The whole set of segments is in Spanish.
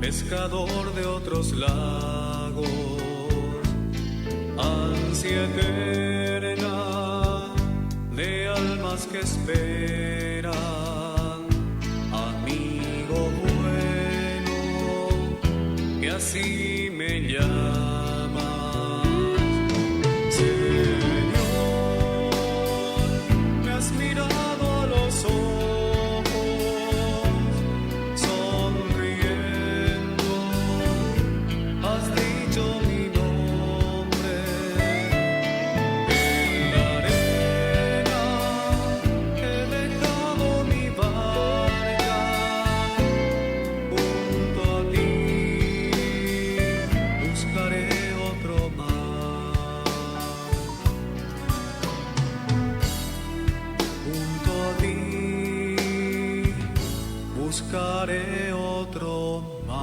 pescador de otros lagos, ansia eterna de almas que esperan, amigo bueno, que así me llamas, Señor, me has mirado a los ojos, sonriendo, has dicho mi nombre, en la arena he dejado mi barca, junto a ti buscaré otro mar, junto a ti buscaré otro mar.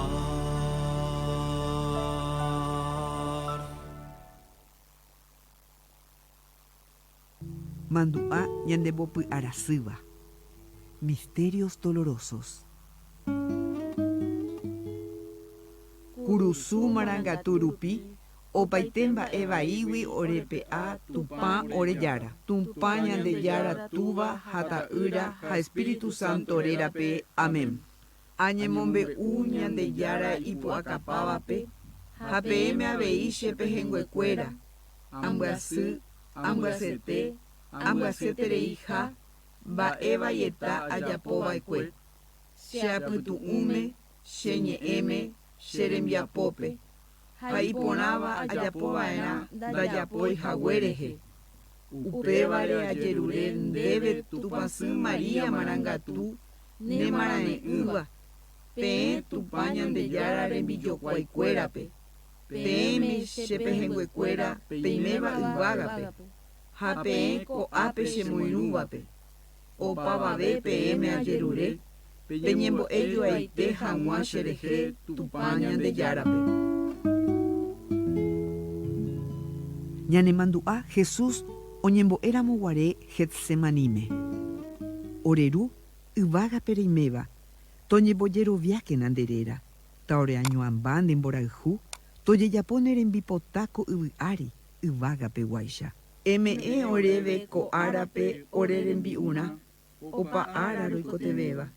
Mandu'a ñandembopy arasýva. Misterios dolorosos. Kurusú marangatu rupi opaite mba'e vaígui orepe'a tupã orejára. Tupã ñandejára túva ha ta'ýra ha Espíritu Santo rérape. Amén. Añemombe'u ñandejára ipu'akapávape ha peẽme avei che pehenguekuéra. Ambyasy, ambyasete, ambyasyetereiha mba'e vaieta ajapova'ekue. Cheapytu'ũme, cheñe'ẽme, cherembiapópe. Ha iporãva ajapova'erã ndajapóihague rehe. Upévare ajerure ndéve Tupãsy Maria marangatu nemarãe'ỹva. Peẽ Tupã ñandejára rembijokuaikuérape. Peẽme che pehenguekuéra peiméva yvágape. Ha peẽ ko'ápe chemoirũvape. Opavave peẽme ajerure peñembo'ejoaite hag̃ua cherehe Tupã ñandejárape. Ñanemandu'a Jesús oñembo'éramoguare Getsemaníme. Oreru yvágape reiméva toñembojeroviáke nanderéra. Taoreañoãmba ndemborayhu tojejapo nerembipota ko yvy'ári yvágapeguáicha. Eme'ẽ oréve ko'árape orerembi'urã opa ára roikotevéva.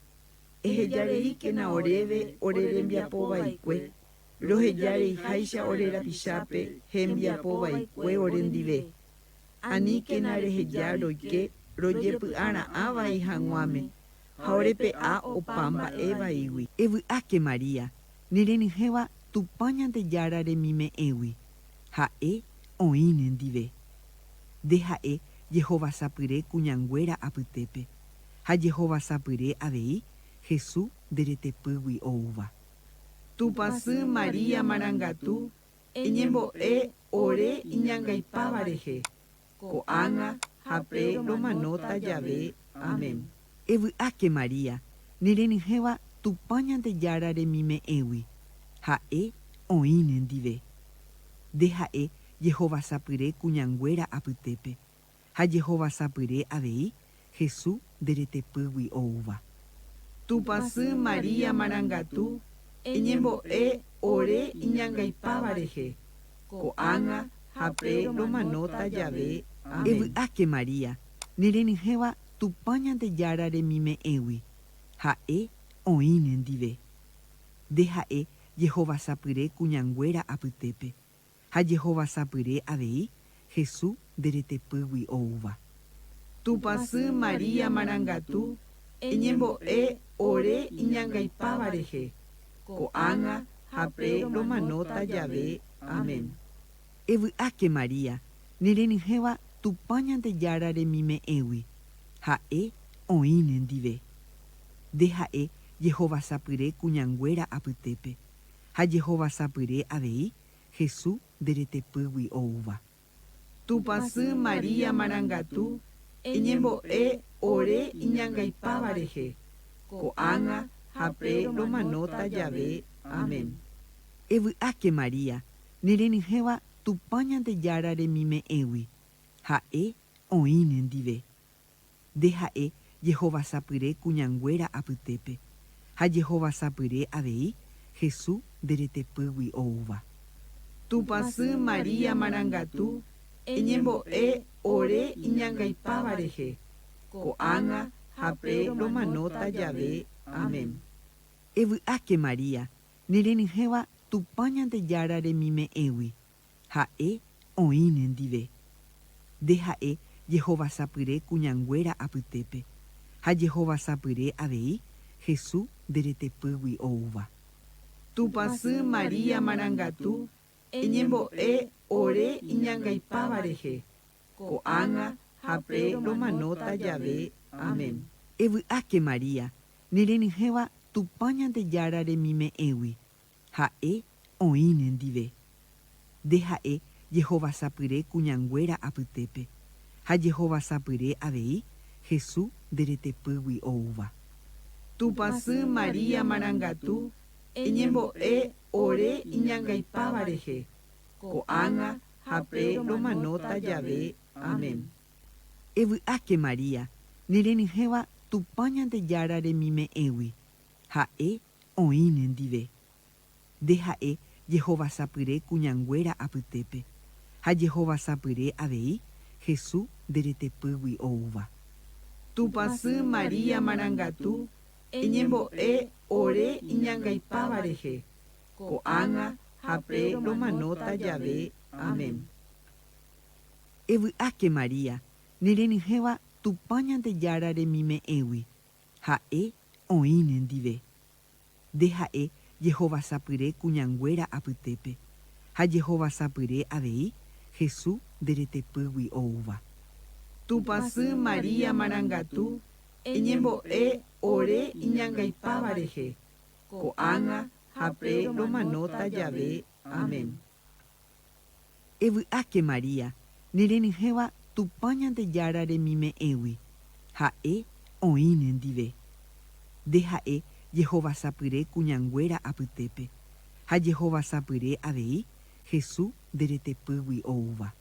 Ehejareíkena oréve orerembiapovaikue. Rohejareiháicha orerapichápe hembiapovaikue orendive. Aníkena reheja roike rojepy'ara'ãvai hag̃uáme ha orepe'a opa mba'e vaígui. Evy'áke Maria nerenyhẽva Tupã ñandejára remime'ẽgui. Ha'e oĩ nendive. Ndeha'e jehovasapyre kuñanguéra apytépe. Ha jehovasapyre avei Jesús nderetepýgui oúva. Tupãsy Maria marangatu eñembo'e ore iñangaipáva rehe. Ko'ág̃a ha pe romanóta jave. Amén. Evy'áke Maria nerenyhẽva Tupã ñandejára remime'ẽgui. Ha'e oĩ nendive. Ndeha'e jehovasapyre kuñanguéra apytépe. Ha jehovasapyre avei Jesús nderetepýgui oúva. Tupãsy Maria marangatu eñembo'e ore iñangaipáva rehe. Ko'ág̃a ha pe romanóta jave. Evy'áke Maria nerenyhẽva Tupã ñandejára remime'ẽgui. Ha'e oĩ nendive. Ndeha'e jehovasapyre kuñanguéra apytépe. Ha jehovasapyre avei Jesús nderetepýgui oúva. Tupãsy Maria marangatu eñembo'e ore iñangaipáva rehe. Ko'ág̃a ha pe romanóta jave. Amén. Evy'áke Maria nerenyhẽva Tupã ñandejára remime'ẽgui. Ha'e oĩ nendive. Ndeha'e jehovasapyre kuñanguéra apytépe. Ha jehovasapyre avei Jesús nderetepýgui oúva. Tupãsy Maria marangatu eñembo'e ore iñangaipáva rehe. Ko'ág̃a ha pe romanóta jave. Amén. Evy'áke Maria nerenyhẽva Tupã ñandejára remime'ẽgui. Ha'e oĩ nendive. Ndeha'e jehovasapyre kuñanguéra apytépe. Ha jehovasapyre avei Jesús nderetepýgui oúva. Tupãsy Maria marangatu, eñembo'e ore iñangaipáva rehe, ko'ág̃a ha pe romanóta jave. Amén. Evy'áke Maria, nerenyhẽva Tupã Ñandejára remime'ẽgui, ha'e oĩne ndive. Ndeha'e jehovasapyre kuñanguéra apytépe, ha jehovasapyre avei Jesús nderetepýgui oúva. Tupãsy Maria marangatu, eñembo'e ore iñangaipáva rehe, ko'ág̃a ha pe romanóta jave. Amén. Evy'áke Maria, nerenyhẽva Tupã Ñandejára remime'ẽgui, ha'e oĩne ndive. Ndeha'e jehovasapyre kuñanguéra apytépe, ha jehovasapyre avei Jesús nderetepýgui oúva. Tupãsy Maria marangatu, eñembo'e ore iñangaipáva rehe, ko'ág̃a ha pe romanóta jave. Amén. Evy'áke Maria, nerenyhẽva Tupã Ñandejára remime'ẽgui, ha'e oĩne ndive. Ndeha'e jehovasapyre kuñanguéra apytépe, ha jehovasapyre avei Jesús nderetepýgui oúva. Tupãsy Maria marangatu, eñembo'e ore iñangaipáva rehe, ko'ág̃a ha pe romanóta jave. Amén. Evy'áke Maria, nerenyhẽva Tupã Ñandejára remime'ẽgui, ha'e oĩne ndive. Ndeha'e jehovasapyre kuñanguéra apytépe, ha jehovasapyre avei Jesús nderetepýgui oúva. Tupãsy Maria marangatu, eñembo'e ore iñangaipáva rehe, ko'ág̃a ha pe romanóta jave. Amén. Evy'áke Maria, nerenyhẽva Tupã Ñandejára remime'ẽgui, ha'e oĩne ndive. Ndeha'e jehovasapyre kuñanguéra apytépe, ha jehovasapyre avei Jesús nderetepýgui oúva.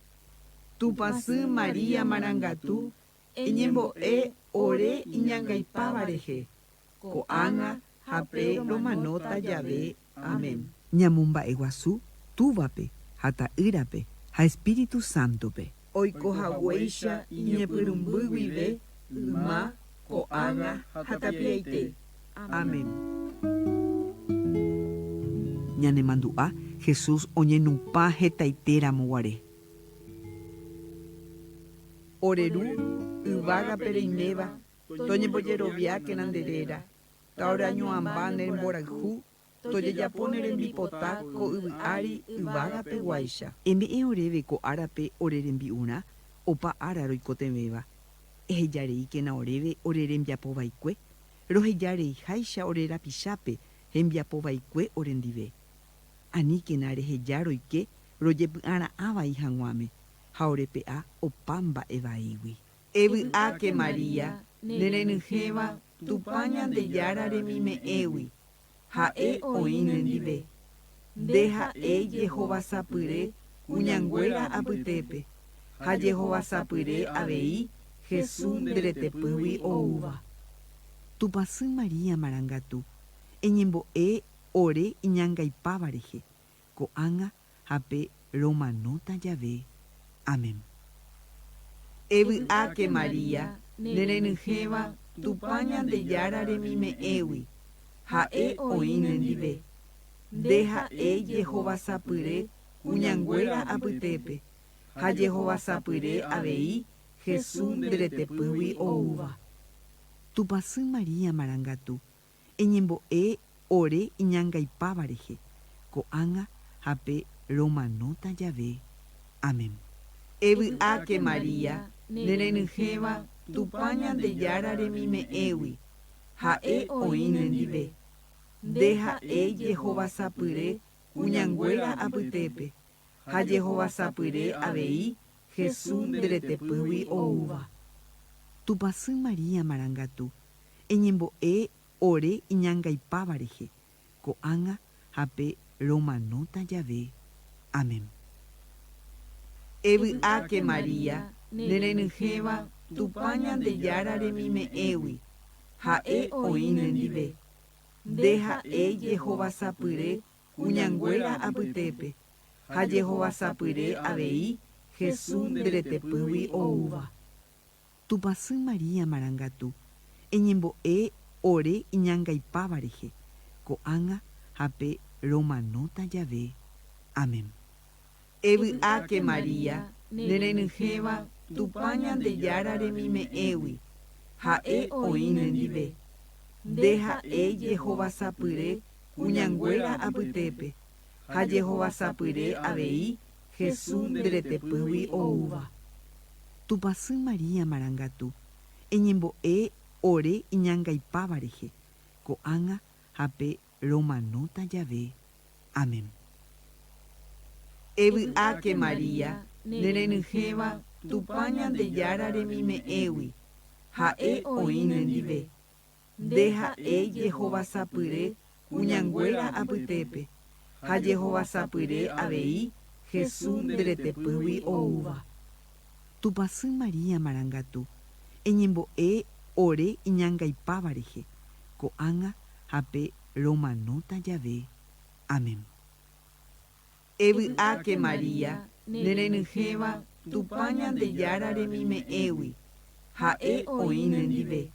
Tupãsy Maria marangatu, eñembo'e ore iñangaipáva rehe, ko'ág̃a ha pe romanóta jave. Amén. Ñamomba'e guasu túvape ha ta'ýrape ha Espíritu Santope. Oikohaguéicha iñepyrũmbýguive yma, ko'ág̃a ha tapiaite. Amén. Ñanemandu'a Jesús oñenupã hetaitéramo-guare. Oreru yvágape reiméva toñembojeroviáke nanderéra, taoreañuãmba neremborayhu tojejapo nerembipota ko yvy'ári yvágape guáicha. Embe'ẽ oréve ko árape ore rembi'urã opa ára roikotevéva. Ehejareíkena oréve ore rembiapovaikue, rohejareiháicha ore rapichápe hembiapovaikue ore ndive. Aníkena reheja roike rojepy'ara'ãvai hag̃uáme, ha orepe'a opa mba'evaígui. Evy'áke Maria, nerenyhẽva Tupã Ñandejára remime'ẽgui, ha'e oĩne ndive. Ndeha'e jehovasapyre kuñanguéra apytépe, ha jehovasapyre avei Jesús nderetepýgui oúva. Tupãsy Maria marangatu, eñembo'e ore iñangaipáva rehe, ko'ág̃a ha pe romanóta jave. Amén. Evy'áke Maria, nerenyhẽva Tupã Ñandejára remime'ẽgui, ha'e oĩne ndive. Ndeha'e jehovasapyre kuñanguéra apytépe, ha jehovasapyre avei Jesús nderetepýgui oúva. Tupãsy Maria marangatu, eñembo'e ore iñangaipáva rehe, ko'ág̃a ha pe romanóta jave. Amén. Evy'áke Maria, nerenyhẽva Tupã Ñandejára remime'ẽgui, ha'e oĩne ndive. Ndeha'e jehovasapyre kuñanguéra apytépe, ha jehovasapyre avei Jesús nderetepýgui oúva. Tupãsy Maria marangatu, eñembo'e ore iñangaipáva rehe, ko'ág̃a ha pe romanóta jave. Amén. Evy'áke Maria, nerenyhẽva Tupã Ñandejára remime'ẽgui, ha'e oĩne ndive. ndeha'e Jehova sapyre kuñanguéra apytépe, ha Jehova sapyre avei Jesús nderetepýgui oúva. Tupãsy Maria marangatu, eñembo'e ore iñangaipáva rehe, ko'ág̃a ha pe romanóta jave. Amén. Evy'áke Maria, nerenyhẽva Tupã Ñandejára remime'ẽgui, ha'e oĩ nendive. Ndeha'e Jehova sapyre kuñanguéra apytépe, ha Jehova sapyre avei Jesús nderetepýgui oúva. Tupãsy Maria marangatu, eñembo'e ore iñangaipáva rehe, ko'ág̃a ha pe romanóta jave. Amén. Evy'áke Maria, nerenyhẽva Tupã Ñandejára remime'ẽgui, ha'e oĩ nendive. Ndeha'e Jehova sapyre kuñanguéra apytépe, ha Jehova sapyre avei Jesús nderetepýgui oúva. Tupãsy Maria marangatu, eñembo'e ore iñangaipáva rehe, ko'ág̃a ha pe romanóta jave. Amén. Evy'áke Maria, nerenyhẽva Tupã Ñandejára remime'ẽgui, ha'e oĩ nendive.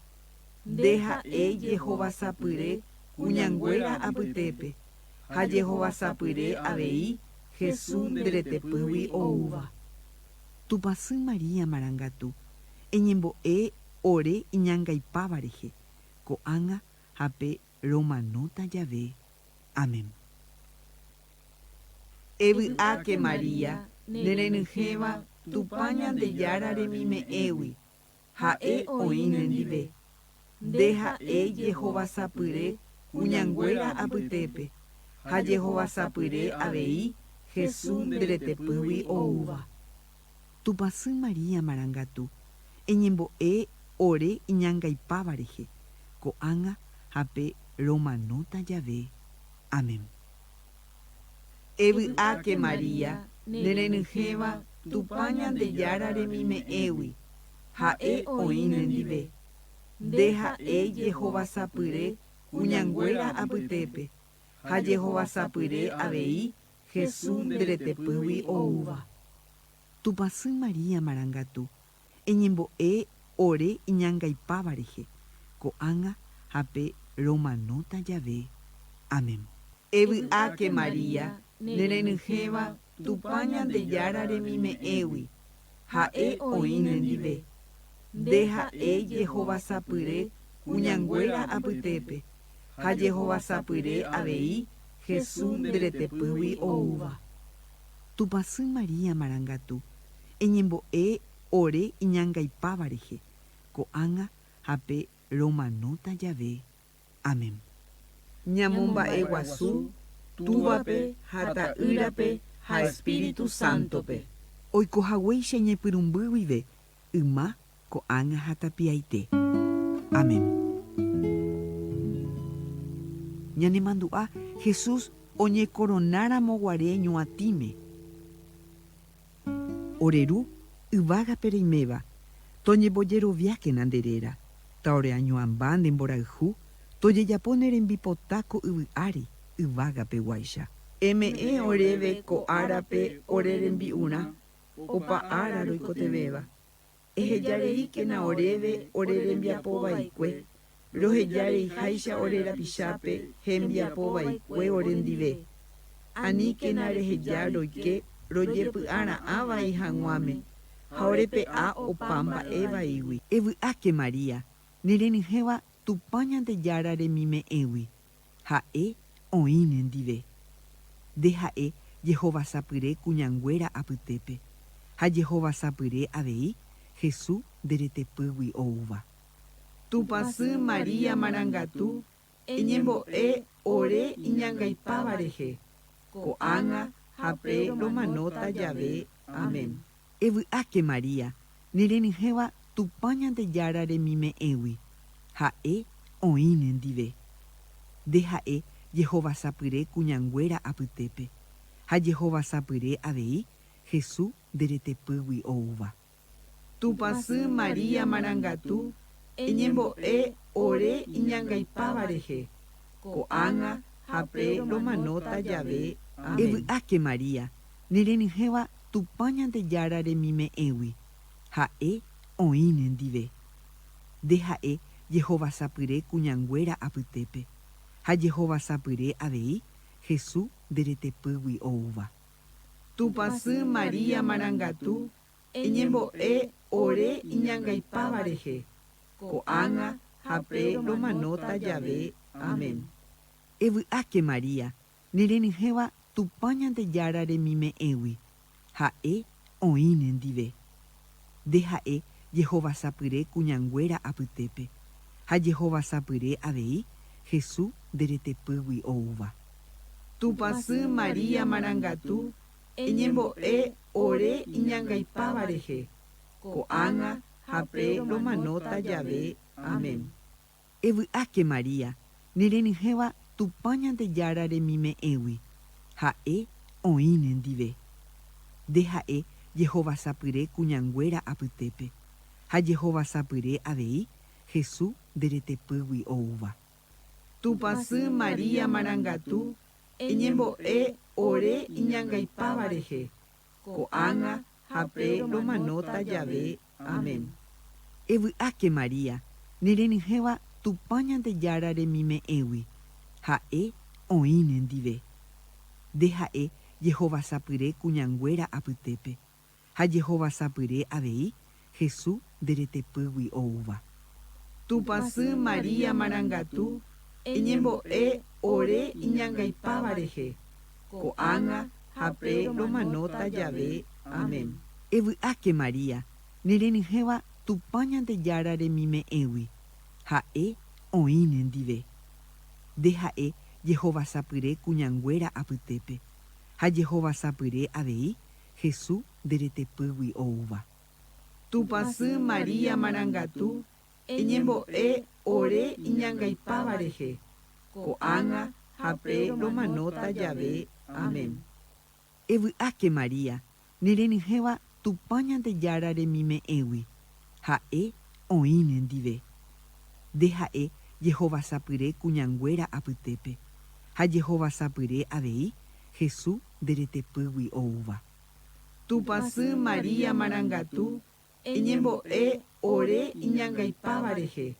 Ndeha'e Jehova sapyre kuñanguéra apytépe, ha Jehova sapyre avei Jesús nderetepýgui oúva. Tupãsy Maria marangatu, eñembo'e ore iñangaipáva rehe, ko'ág̃a ha pe romanóta jave. Amén. Evy'áke Maria, nerenyhẽva Tupã Ñandejára remime'ẽgui, ha'e oĩ nendive. Ndeha'e Jehova sapyre kuñanguéra apytépe, ha Jehova sapyre avei Jesús nderetepýgui oúva. Tupãsy Maria marangatu, eñembo'e ore iñangaipáva rehe, ko'ág̃a ha pe romanóta jave. Amén. Evy'áke Maria, nerenyhẽva Tupã Ñandejára remime'ẽgui, ha'e oĩ nendive. Ndeha'e Jehova sapyre kuñanguéra apytépe, ha Jehova sapyre avei Jesús nderetepýgui oúva. Tupãsy Maria marangatu, eñembo'e ore iñangaipáva rehe, ko'ág̃a ha pe romanóta jave. Amén. Evy'áke Maria, nerenyhẽva Tupã Ñandejára remime'ẽgui, ha'e oĩ nendive. Ndeha'e Jehova sapyre kuñanguéra apytépe, ha Jehova sapyre avei Jesús nderetepýgui oúva. Tupãsy Maria marangatu, eñembo'e ore iñangaipáva rehe, ko'ág̃a ha pe romanóta jave. Amén. Ñamomba'e guasu, túvape ha ta'ýrape ha Espíritu Santope. Oikohaguéicha ñepyrũmby guive, yma, ko'ág̃a ha tapiaite. Amén. Ñanemandu'a Jesús oñekoronáramo ñuatíme. Oreru yvágape reiméva, toñembojeroviáke nanderéra, ta ore añuãmba nde mborayhu, tojejapo ne rembipotáko yvy'ári yvágapeguáicha. Eme'ẽ oréve ko árape ore rembi'urã, opa ára roikotevéva. Ehejareíkena oréve ore rembiapovaikue, rohejareiháicha ore rapichápe hembiapovaikue ore ndive. Aníkena reheja roike rojepy'ara'ãvai hag̃uáme, ha orepe'a opa mba'evaígui. Evy'áke Maria, nerenyhẽva Tupã Ñandejára remime'ẽgui, ha'e oĩ nendive. Ndeha'e Jehova sapyre kuñanguéra apytépe, ha Jehova sapyre avei Jesús nderetepýgui oúva. Tupãsy Maria marangatu, eñembo'e ore iñangaipáva rehe, ko'ág̃a ha pe romanóta jave. Amén. Evy'áke Maria, nerenyhẽva Tupã Ñandejára remime'ẽgui, ha'e oĩ nendive. Ndeha'e Jehova sapyre kuñanguéra apytépe, ha Jehova sapyre avei Jesús nderetepýgui oúva. Tupãsy Maria marangatu, eñembo'e ore iñangaipáva rehe, ko'ág̃a hape romanóta jave. Evy'áke Maria, nerenyhẽva Tupã Ñandejára remime'ẽgui, ha'e oĩne ndive. Ndeha'e jehovasapyre kuñanguéra apytépe, ha jehovasapyre avei Jesús nderetepýgui oúva. Tupãsy Maria marangatu, eñembo'e ore iñangaipáva rehe, ko'ág̃a hape romanóta jave. Amén. Evy'áke Maria, nerenyhẽva Tupã Ñandejára remime'ẽgui, ha'e oĩne ndive. Ndeha'e jehovasapyre kuñanguéra apytépe, ha jehovasapyre avei Jesús nderetepýgui oúva. Tupãsy Maria marangatu, eñembo'e ore iñangaipáva rehe, ko'ág̃a hape romanóta jave. Amén. Evy'áke Maria, nerenyhẽva Tupã Ñandejára remime'ẽgui, ha'e oĩne ndive. Ndeha'e jehovasapyre kuñanguéra apytépe, ha jehovasapyre avei Jesús nderetepýgui oúva. Tupãsy Maria marangatu, eñembo'e ore iñangaipáva rehe, ko'ág̃a hape romanóta jave. Amén. Evy'áke Maria, nerenyhẽva Tupã Ñandejára remime'ẽgui, ha'e oĩne ndive. Ndeha'e jehovasapyre kuñanguéra apytépe, ha jehovasapyre avei Jesús nderetepýgui oúva. Tupãsy Maria marangatu, eñembo'e ore iñangaipáva rehe, ko'ág̃a hape romanóta jave. Amén. Evy'áke Maria, nerenyhẽva Tupã Ñandejára remime'ẽgui, ha'e oĩne ndive. Ndeha'e jehovasapyre kuñanguéra apytépe, ha jehovasapyre avei Jesús nderetepýgui oúva. Tupãsy Maria marangatu, eñembo'e ore iñangaipáva rehe, ko'ág̃a hape romanóta jave. Amén. Evy'áke Maria, nerenyhẽva Tupã Ñandejára remime'ẽgui, ha'e oĩne ndive. Ndeha'e jehovasapyre kuñanguéra apytépe, ha jehovasapyre avei Jesús nderetepýgui oúva. Tupãsy Maria marangatu, eñembo'e ore iñangaipáva rehe,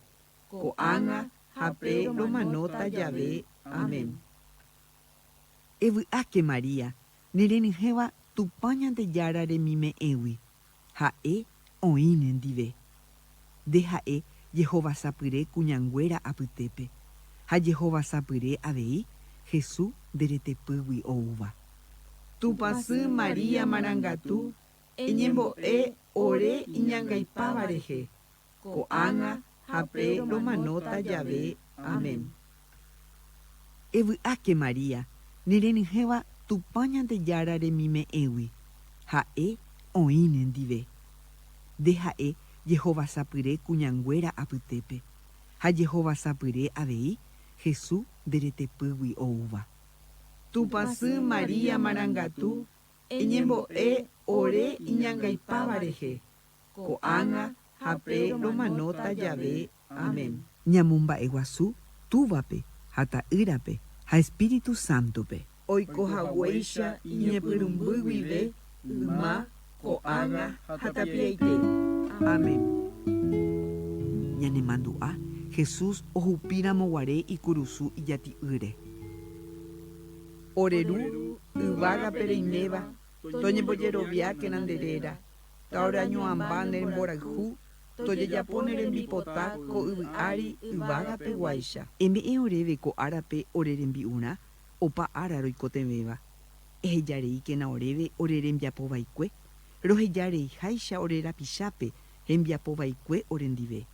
ko'ág̃a hape romanóta jave. Amén. Evy'áke Maria, nerenyhẽva Tupã Ñandejára remime'ẽgui, ha'e oĩne ndive. Ndeha'e jehovasapyre kuñanguéra apytépe, ha jehovasapyre avei Jesús nderetepýgui oúva. Tupãsy Maria marangatu, eñembo'e ore iñangaipáva rehe, ko'ág̃a hape romanóta jave. Amén. Evy'áke Maria, nerenyhẽva Tupã Ñandejára remime'ẽgui, ha'e oĩne ndive. Ndeha'e jehovasapyre kuñanguéra apytépe, ha jehovasapyre avei Jesús nderetepýgui oúva. Tupãsy Maria marangatu, eñembo'e ore iñangaipáva rehe, ko'ág̃a hape romanóta jave. Amén. Ñamomba'e guasu túvape ha ta'ýrape ha Espíritu Santope. Oikohaguéicha iñepyrũmbýguive yma, ko'ág̃a ha tapiaite. Amén. Ñanemandu'a Jesús ohupíramo guare ikurusu ijati'ýre. Oreru yvágape reiméva toñembojeroviáke nanderéra, taoreañoãmba neremborayhu tojejapo nerembipota ko yvy'ári yvágapeguáicha. Eme'ẽ oréve ko árape ore rembi'urã opa ára roikotevéva. Ehejareíkena oréve ore rembiapovaikue, rohejareiháicha ore rapichápe hembiapovaikue ore ndive.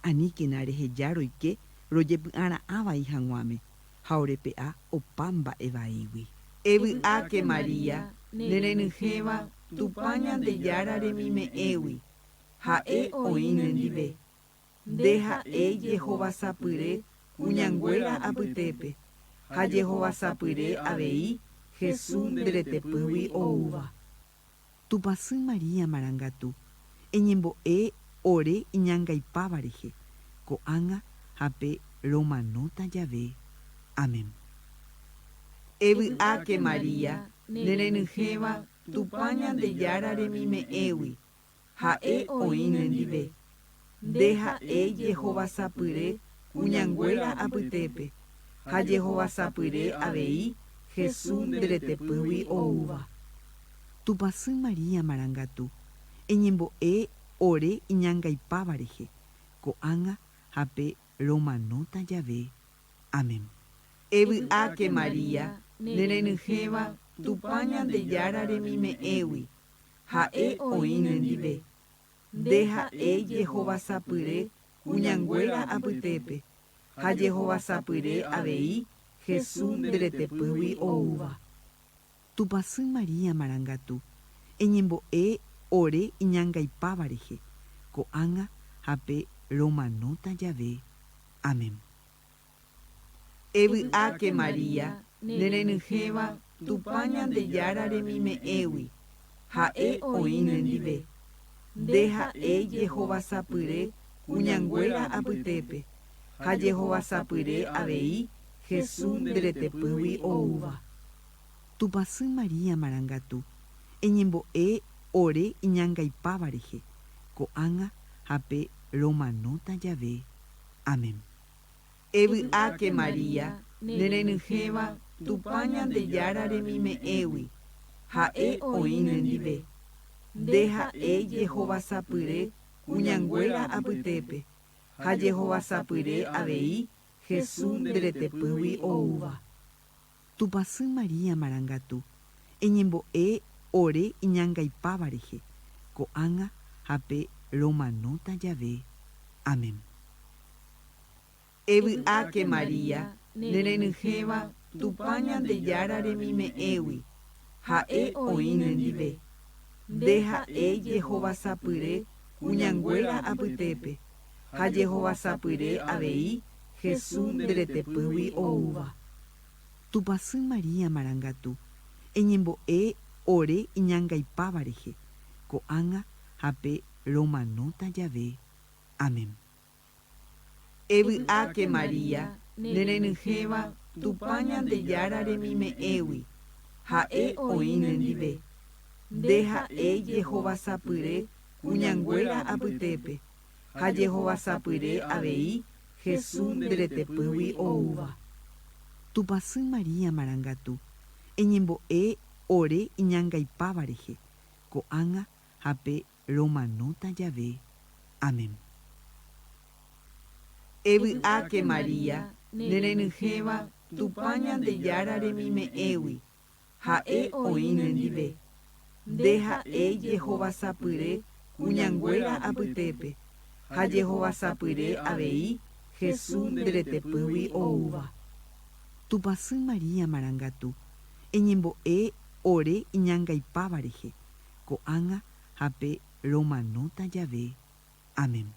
Aníkena reheja roike rojepy'ara'ãvai hag̃uáme ha orepe'a opa mba'evaígui. Evy'áke Maria, nerenyhẽva Tupã Ñandejára remime'ẽgui, ha'e oĩne ndive. Ndeha'e jehovasapyre kuñanguéra apytépe, ha jehovasapyre avei Jesús nderetepýgui oúva. Tupãsy Maria marangatu, eñembo'e ore iñangaipáva rehe, ko'ág̃a hape romanóta jave. Amén. Evy'áke Maria, nerenyhẽva Tupã Ñandejára remime'ẽgui, ha'e oĩ nendive. Ndeha'e jehovasapyre kuñanguéra apytépe, ha jehovasapyre avei Jesús ndretepýgui oúva. Tupãsy Maria marangatu, eñembo'e ore iñangaipáva rehe, ko'ág̃a ha pe romanóta jave. Amén. Evy'áke Maria, nerenyhẽva Tupã Ñandejára remime'ẽgui, ha'e oĩ nendive. Ndeha'e jehovasapyre kuñanguéra apytépe, ha jehovasapyre avei Jesús ndretepýgui oúva. Tupãsy Maria marangatu, eñembo'e ore iñangaipáva rehe, ko'ág̃a ha pe romanóta jave. Amén. Evy'áke Maria, nerenyhẽva Tupã Ñandejára remime'ẽgui, ha'e oĩ nendive. Ndeha'e jehovasapyre kuñanguéra apytépe, ha jehovasapyre avei Jesús ndretepýgui oúva. Tupãsy Maria marangatu, eñembo'e ore iñangaipáva rehe, ko'ág̃a ha pe romanóta jave. Amén. Evy'áke Maria, nerenyhẽva Tupã Ñandejára remime'ẽgui, ha'e oĩ nendive. Ndeha'e jehovasapyre kuñanguéra apytépe, ha jehovasapyre avei Jesús ndretepýgui oúva. Tupãsy Maria marangatu, eñembo'e ore iñangaipáva rehe, ko'ág̃a ha pe romanóta jave. Amén. Evy'áke Maria, nerenyhẽva Tupã Ñandejára remime'ẽgui, ha'e oĩ nendive. Ndeha'e jehovasapyre kuñanguéra apytépe, ha jehovasapyre avei Jesús ndretepýgui oúva. Tupãsy Maria marangatu, eñembo'e ore iñangaipáva rehe, ko'ág̃a ha pe romanóta jave. Amén. Evy'áke Maria, nerenyhẽva Tupã Ñandejára remime'ẽgui, ha'e oĩ nendive. Ndeha'e jehovasapyre kuñanguéra apytépe, ha jehovasapyre avei Jesús ndretepýgui oúva. Tupãsy Maria marangatu, eñembo'e ore iñangaipáva rehe, ko'ág̃a ha pe romanóta jave. Amén. Evy'áke Maria, nerenyhẽva Tupã Ñandejára remime'ẽgui, ha'e oĩ nendive. Ndeha'e jehovasapyre kuñanguéra apytépe, ha jehovasapyre avei Jesús ndretepýgui oúva. Tupãsy Maria marangatu, eñembo'e ore iñangaipáva rehe, ko'ág̃a ha pe romanóta jave. Amén.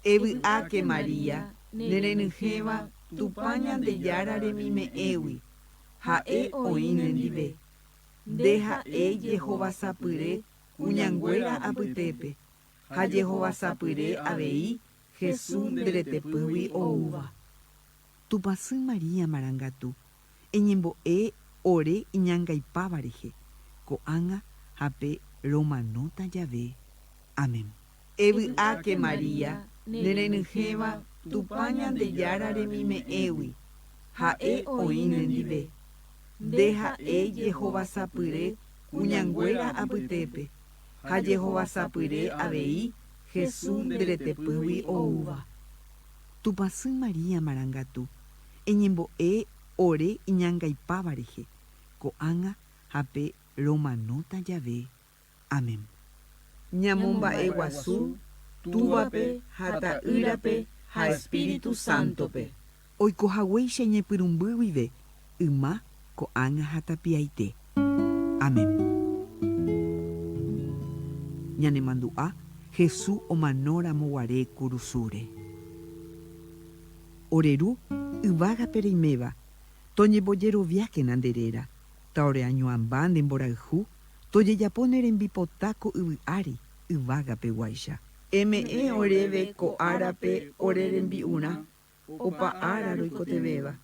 Evy'áke Maria, nerenyhẽva Tupã Ñandejára remime'ẽgui, ha'e oĩ nendive. Ndeha'e jehovasapyre kuñanguéra apytépe, ha jehovasapyre avei Jesús ndretepýgui oúva. Tupãsy Maria marangatu, eñembo'e ore iñangaipáva rehe, ko'ág̃a ha pe romanóta jave. Amén. Evy'áke Maria, nerenyhẽva Tupã Ñandejára remime'ẽgui, ha'e oĩ nendive. Ndeha'e jehovasapyre kuñanguéra apytépe, ha jehovasapyre avei Jesús ndretepýgui oúva. Tupãsy Maria marangatu, eñembo'e ore iñangaipáva rehe, ko'ág̃a ha pe romanóta jave. Amén. Ñamomba'e guasu, túvape ha ta'ýrape ha Espíritu Santope. Oikohaguéicha ñepyrũmby guive, yma, ko'ág̃a ha tapiaite. Amén. Ñanemandu'a Jesús omanóramoguare kurusúre. Oreru yvágape reiméva toñembojeroviáke nanderéra taoreañuãmba nde mborayhu tojejapo ne rembipota ko yvy'ári yvágape guáicha. Eme'ẽ oréve ko árape ore rembi'urã opa ara roikotevéva.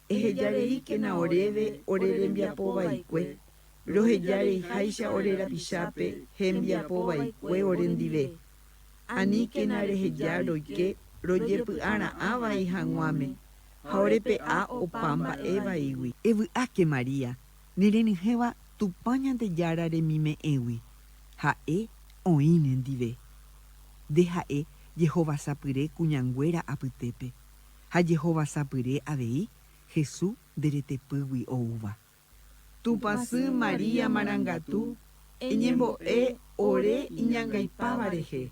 Ehejareíkena oréve ore rembiapovaikue. Rohejareiháicha ore rapichápe hembiapovaikue ore ndive. Aníkena reheja roike rojepy'ara'ãvai hag̃uáme. Ha orepe'a opa mba'evaígui. Evy'áke Maria, nerenyhẽva Tupã Ñandejára remime'ẽgui. Ha'e oĩne ndive. Ndeha'e jehovasapyre kuñanguéra apytépe. Ha jehovasapyre avei Jesús nderetepýgui oúva. Tupãsy Maria marangatu eñembo'e ore iñangaipáva rehe.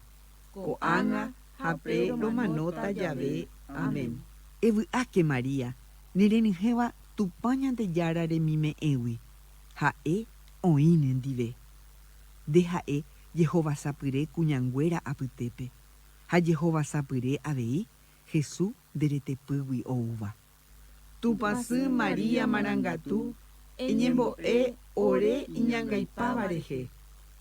Ko'ág̃a ha pe romanóta jave. Amén. Evy'áke Maria, nerenyhẽva Tupã Ñandejára remime'ẽgui. Ha'e oĩne ndive. Ndeha'e jehovasapyre kuñanguéra apytépe. Ha jehovasapyre avei Jesús nderetepýgui oúva. Tupãsy Maria marangatu eñembo'e ore iñangaipáva rehe.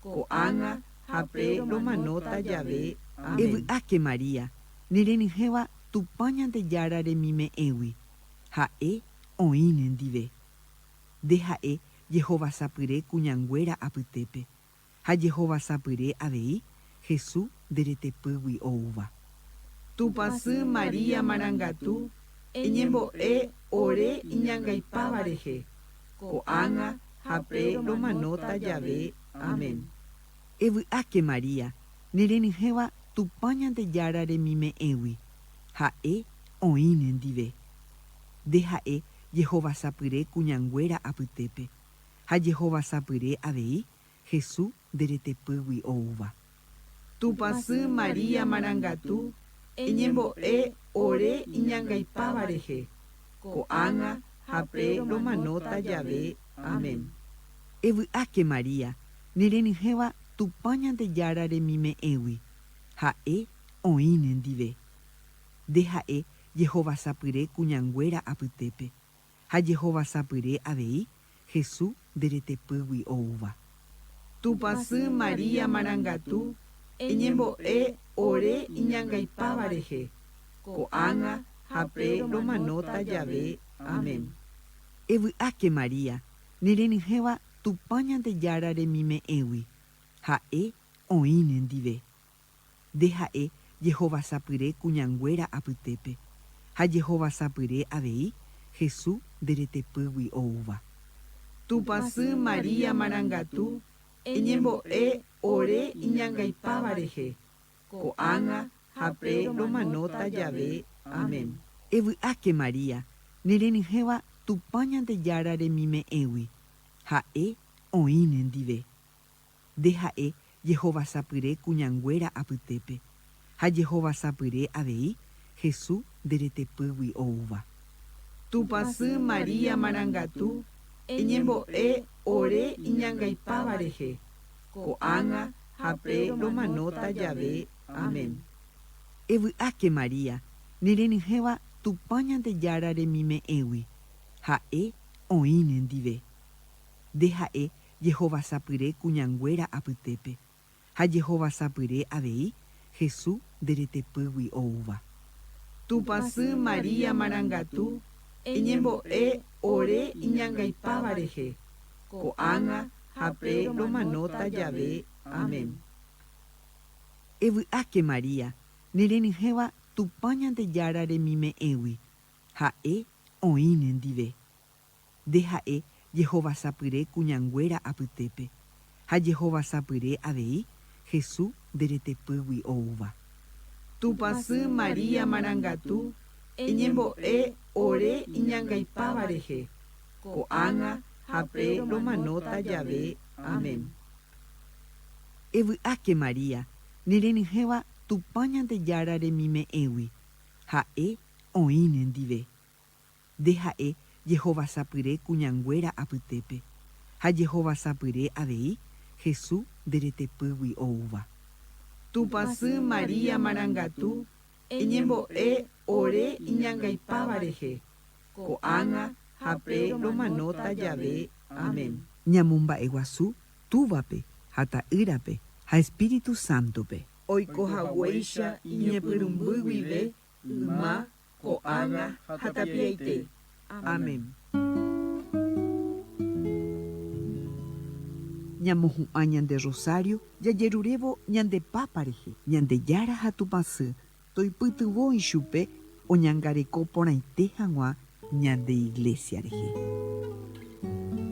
Ko'ág̃a ha pe romanóta jave. Evy'áke Maria, nerenyhẽva Tupã Ñandejára remime'ẽgui. Ha'e oĩne ndive. Ndeha'e jehovasapyre kuñanguéra apytépe. Ha jehovasapyre avei Jesús nderetepýgui oúva. Tupãsy Maria marangatu eñembo'e ore iñangaipáva rehe. Ko'ág̃a ha pe romanóta jave. Amén. Evy'áke Maria, nerenyhẽva Tupã Ñandejára remime'ẽgui. Ha'e oĩne ndive. Ndeha'e jehovasapyre kuñanguéra apytépe. Ha jehovasapyre avei Jesús nderetepýgui oúva. Tupãsy Maria marangatu eñembo'e ore iñangaipáva rehe. Ko'ág̃a ha pe romanóta jave. Amén. Evy'áke Maria, nerenyhẽva Tupã Ñandejára remime'ẽgui. Ha'e oĩne ndive. Ndeha'e jehovasapyre kuñanguéra apytépe. Ha jehovasapyre avei Jesús nderetepýgui oúva. Tupãsy Maria marangatu eñembo'e ore iñangaipáva rehe. Ko'ág̃a ha pe romanóta jave. Amén. Evy'áke Maria, nerenyhẽva Tupã Ñandejára remime'ẽgui. Ha'e oĩne ndive. Ndeha'e jehovasapyre kuñanguéra apytépe. Ha jehovasapyre avei Jesús nderetepýgui oúva. Tupãsy Maria marangatu eñembo'e ore iñangaipáva rehe. Ko'ág̃a ha pe romanóta jave. Amén. Evy'áke Maria, nerenyhẽva Tupã Ñandejára remime'ẽgui. Ha'e oĩne ndive. Ndeha'e jehovasapyre kuñanguéra apytépe. Ha jehovasapyre avei Jesús nderetepýgui oúva. Tupãsy Maria marangatu eñembo'e ore iñangaipáva rehe. Ko'ág̃a ha pe romanóta jave. Amén. Evy'áke Maria, nerenyhẽva Tupã Ñandejára remime'ẽgui. Ha'e oĩne ndive. Ndeha'e jehovasapyre kuñanguéra apytépe. Ha jehovasapyre avei Jesús nderetepýgui oúva. Tupãsy Maria marangatu eñembo'e ore iñangaipáva rehe. Ko'ág̃a ha pe romanóta jave. Amén. Evy'áke Maria, nerenyhẽva Tupã Ñandejára remime'ẽgui. Ha'e oĩne ndive. Ndeha'e jehovasapyre kuñanguéra apytépe. Ha jehovasapyre avei Jesús nderetepýgui oúva. Tupãsy Maria marangatu eñembo'e ore iñangaipáva rehe. Ko'ág̃a ha pe romanóta jave. Amén. Evy'áke Maria, nerenyhẽva Tupã Ñandejára remime'ẽgui. Ha'e oĩne ndive. Ndeha'e jehovasapyre kuñanguéra apytépe. Ha jehovasapyre avei Jesús nderetepýgui oúva. Tupãsy Maria marangatu eñembo'e ore iñangaipáva rehe. Ko'ág̃a ha pe romanóta jave. Amén. Ñamomba'e guasu túvape ha ta'ýrape ha Espíritu Santope. Oikohaguéicha iñepyrũmbýguive yma ko'ág̃a ha tapiaite. Amén. Ñamohu'ã ñande Rosario jajerurévo ñande pápa rehe, ñande jára ha tupãsy toipytyvõ ichupe oñangareko porãite hag̃ua ñande iglesia rehe.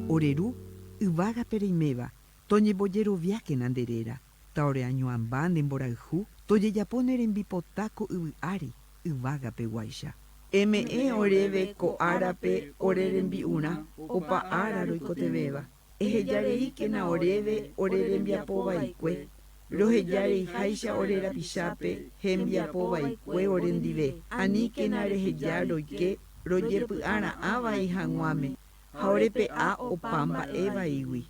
Oreru yvágape reiméva toñembojeroviáke nanderéra taoreañoãmba ndemborayhu tojejapo ne rembipota ko yvy ári yvágapeguáicha. Eme'ẽ oréve ko árape ore rembi'urã opa ára roikotevéva. Ehejareíkena oréve ore rembiapovaikue. Rohejareiháicha ore rapichápe hembiapovaikue ore ndive. Aníkena reheja roike rojepy'ara'ãvai hag̃uáme ha orepe'a opa mba'evaígui.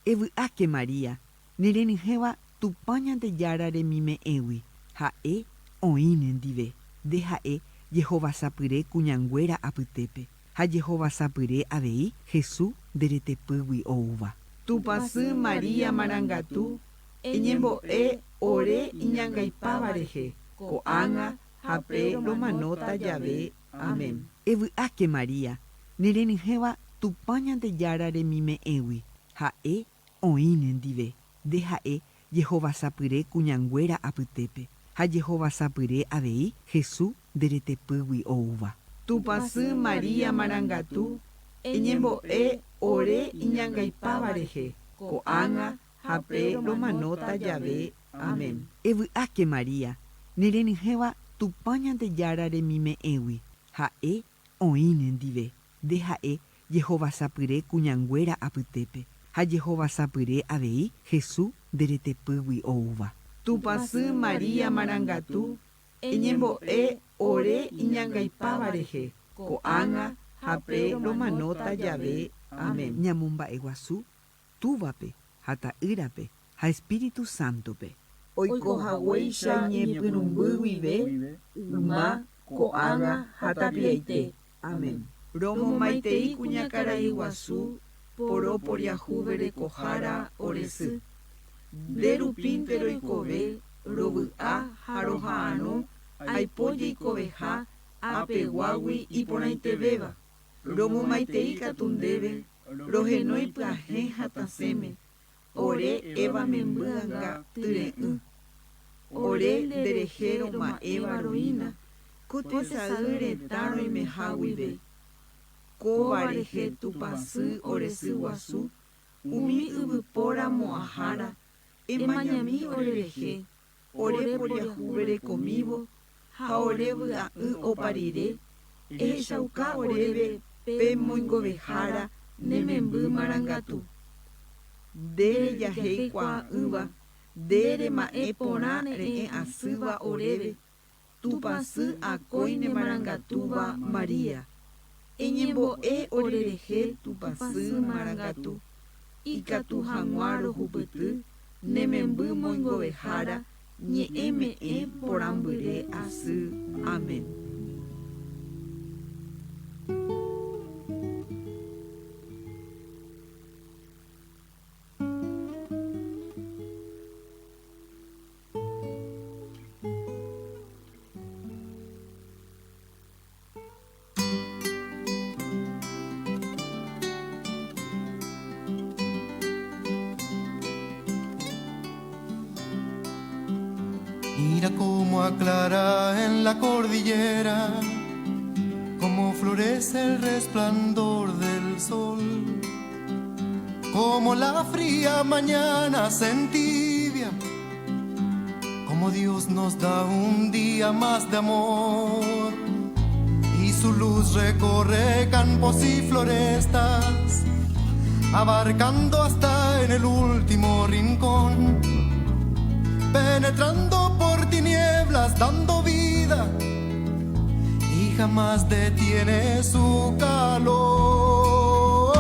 Evy'áke Maria, nerenyhẽva Tupã Ñandejára remime'ẽgui, ha'e oĩne ndive. Ndeha'e jehovasapyre kuñanguéra apytépe ha jehovasapyre avei Jesús nderetepýgui oúva. Tupãsy Maria marangatu eñembo'e ore iñangaipáva rehe, ko'ág̃a ha pe romanóta jave. Amén. Evy'áke Maria, nerenyhẽva Tupã Ñandejára remime'ẽgui, ha'e oĩne ndive. Ndeha'e jehovasapyre kuñanguéra apytépe ha jehovasapyre avei Jesús nderetepýgui oúva. Tupãsy Maria marangatu eñembo'e ore iñangaipáva rehe, ko'ág̃a ha pe romanóta jave. Amén. Evy'áke Maria, nerenyhẽva Tupã Ñandejára remime'ẽgui, ha'e oĩne ndive. Ndeha'e jehovasapyre kuñanguéra apytépe ha jehovasapyre avei Jesús nderetepýgui oúva. Tupãsy Maria marangatu eñembo'e ore iñangaipáva rehe, ko'ág̃a ha pe romanóta jave. Amén. Ñamomba'e guasu túvape ha ta'ýrape ha Espíritu Sántope. Oikohaguéicha ñepyrũmbýguive yma, ko'ág̃a ha tapiaite. Amén. Romomaitei kuñakarai guasu poroporiahúve rekohára oresy. Nderupínte roikove rovy'a ha roha'ãrõ aipo jeikoveha apeguágui iporãitevéva. Romomaitei katu ndéve rohenói pyahẽ hataséme ore evamemby'anga tyre'ỹ. Ore nderehe roma'ẽva roína ko tesay retã roimeha guive. Kóva rehe tupãsy oresy guasu umi yvypóra mo'ãhára emañami orerehe ore poriahúve rekomívo ha ore vy'a'ỹ opa rire ehechauka oréve pe moingovehára ne memby marangatu. Ndére jahéikuaa'ỹva ndére ma'ẽ porã re'ẽ asýva oréve tupãsy akóine marangatúva Maria. Eñembo'e orerehe tupãsy marangatu ikatu hag̃ua rohupyty ne memby moingovehára ñe'ẽme'ẽ porãmbyre asy. Amén. Mira cómo aclara en la cordillera, cómo florece el resplandor del sol, cómo la fría mañana se entibia, cómo Dios nos da un día más de amor, y su luz recorre campos y florestas, abarcando hasta en el último rincón, penetrando por tinieblas, dando vida, y jamás detiene su calor.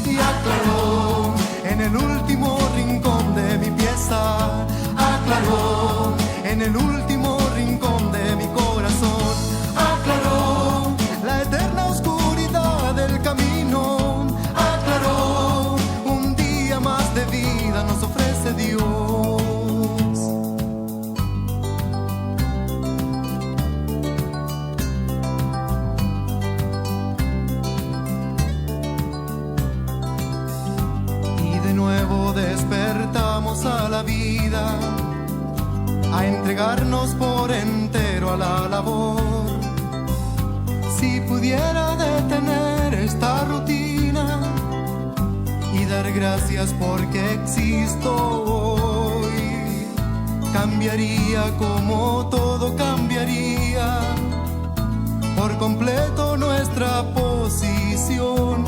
Y aclaró en el último rincón de mi pieza, aclaró en el último rincón de mi corazón, aclaró la eterna oscuridad del camino, aclaró un día más de vida nos ofrece Dios. la vida, a entregarnos por entero a la labor. Si pudiera detener esta rutina y dar gracias porque existo hoy, cambiaría como todo cambiaría por completo nuestra posición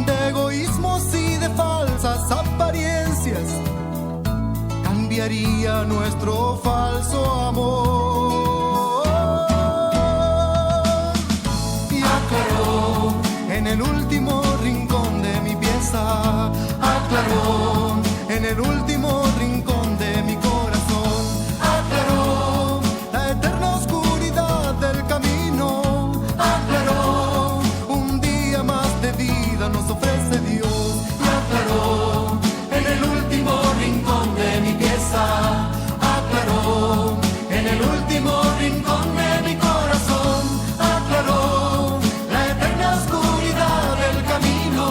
de egoísmos y de falsas apariencias. Cambiaría nuestro falso amor. Y aclaró en el último rincón de mi pieza, aclaró en el último rincón de mi corazón, aclaró la eterna oscuridad del camino, aclaró un día más de vida nos ofrece Dios. Y aclaró en el último rincón de mi pieza, aclaró en el último rincón de mi corazón, aclaró la eterna oscuridad del camino,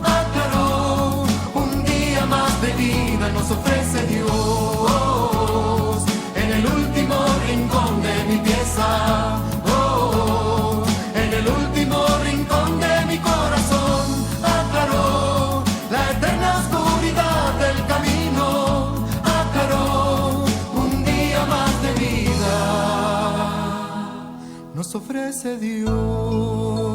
aclaró un día más de vida nos ofrece Dios. En el último rincón de mi pieza, oh, en el último rincón de mi corazón, aclaró la eterna oscuridad del camino, aclaró un día más de vida nos ofrece Dios.